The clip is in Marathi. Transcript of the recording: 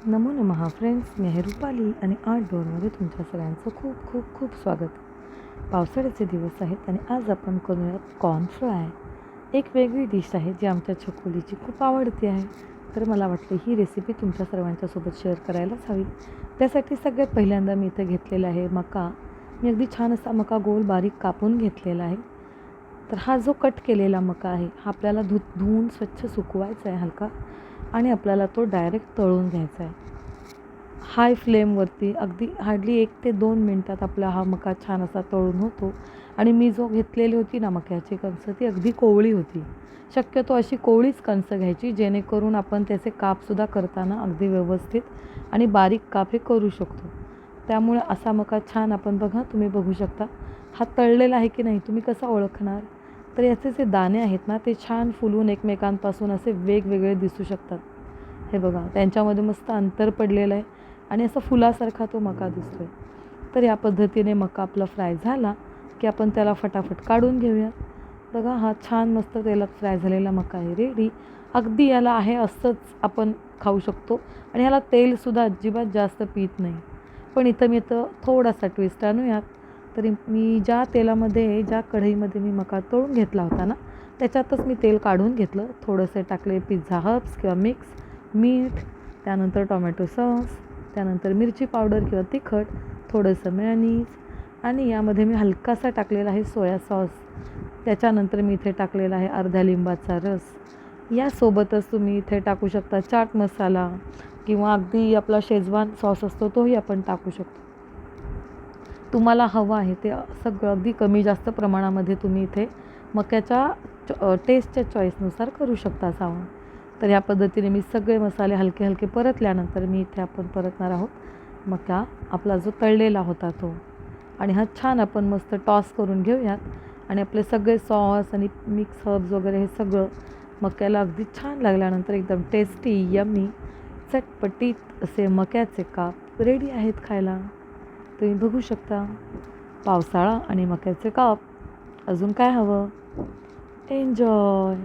नमो नमः फ्रेंड्स, मी आहे रुपाली आणि आर्ट डोअरमध्ये तुमच्या सगळ्यांचं खूप खूप खूप स्वागत. पावसाळ्याचे दिवस आहेत आणि आज आपण करूयात कॉर्न फ्राय. एक वेगळी डिश आहे जी आमच्या छकुलीची खूप आवडती आहे. तर मला वाटलं ही रेसिपी तुमच्या सर्वांच्यासोबत शेअर करायलाच हवी. त्यासाठी सगळ्यात पहिल्यांदा मी इथे घेतलेला आहे मका. मी अगदी छान असा मका गोल बारीक कापून घेतलेला आहे. तर हा जो कट केलेला मका आहे हा आपल्याला धुवून स्वच्छ सुकवायचा आहे हलका आणि आपल्याला तो डायरेक्ट तळून घ्यायचा आहे. हाय फ्लेमवरती अगदी हार्डली 1 ते 2 मिनटात आपला हा मका छान असा तळून होतो. आणि मी जो घेतलेली होती ना मक्याची कणसं ती अगदी कोवळी होती. शक्यतो अशी कोवळीच कणसं घ्यायची जेणेकरून आपण त्याचे कापसुद्धा करताना अगदी व्यवस्थित आणि बारीक काप हे करू शकतो. त्यामुळे असा मका छान आपण बघा तुम्ही बघू शकता हा तळलेला आहे की नाही तुम्ही कसा ओळखणार? तर याचे जे दाणे आहेत ना ते छान फुलून एकमेकांपासून असे वेगवेगळे दिसू शकतात. हे बघा त्यांच्यामध्ये मस्त अंतर पडलेलं आहे आणि असा फुलासारखा तो मका दिसतो आहे. तर या पद्धतीने मका आपला फ्राय झाला की आपण त्याला फटाफट काढून घेऊया. बघा हा छान मस्त तेलात फ्राय झालेला मका आहे रेडी. अगदी याला आहे असंच आपण खाऊ शकतो आणि ह्याला तेलसुद्धा अजिबात जास्त पीत नाही. पण मी थोडासा ट्विस्ट आणूयात. तरी मी ज्या तेलामध्ये ज्या कढईमध्ये मी मका तळून घेतला होता ना त्याच्यातच मी तेल काढून घेतलं. थोडंसं टाकले पिझ्झा हर्ब्स किंवा मिक्स, मीठ, त्यानंतर टोमॅटो सॉस, त्यानंतर मिरची पावडर किंवा तिखट, थोडंसं मेयोनीज आणि यामध्ये मी हलकासा टाकलेला आहे सोया सॉस. त्याच्यानंतर मी इथे टाकलेला आहे अर्ध्या लिंबाचा रस. यासोबतच तुम्ही इथे टाकू शकता चाट मसाला किंवा अगदी आपला शेजवान सॉस असतो तोही आपण टाकू शकतो. तुम्हाला हवं आहे ते सगळं अगदी कमी जास्त प्रमाणामध्ये तुम्ही इथे मक्याच्या टेस्टच्या चॉईसनुसार करू शकता सावण. तर ह्या पद्धतीने मी सगळे मसाले हलके हलके परतल्यानंतर मी इथे आपण परतणार आहोत मका आपला जो तळलेला होता तो. आणि हा छान आपण मस्त टॉस करून घेऊयात आणि आपले सगळे सॉस आणि मिक्स हर्ब्स वगैरे हे सगळं मक्याला अगदी छान लागल्यानंतर एकदम टेस्टी यम्मी चटपटीत असे मक्याचे काप रेडी आहेत खायला. तुम्ही बघू शकता पावसाळा आणि मक्याचे काप. अजून काय हवं? एन्जॉय.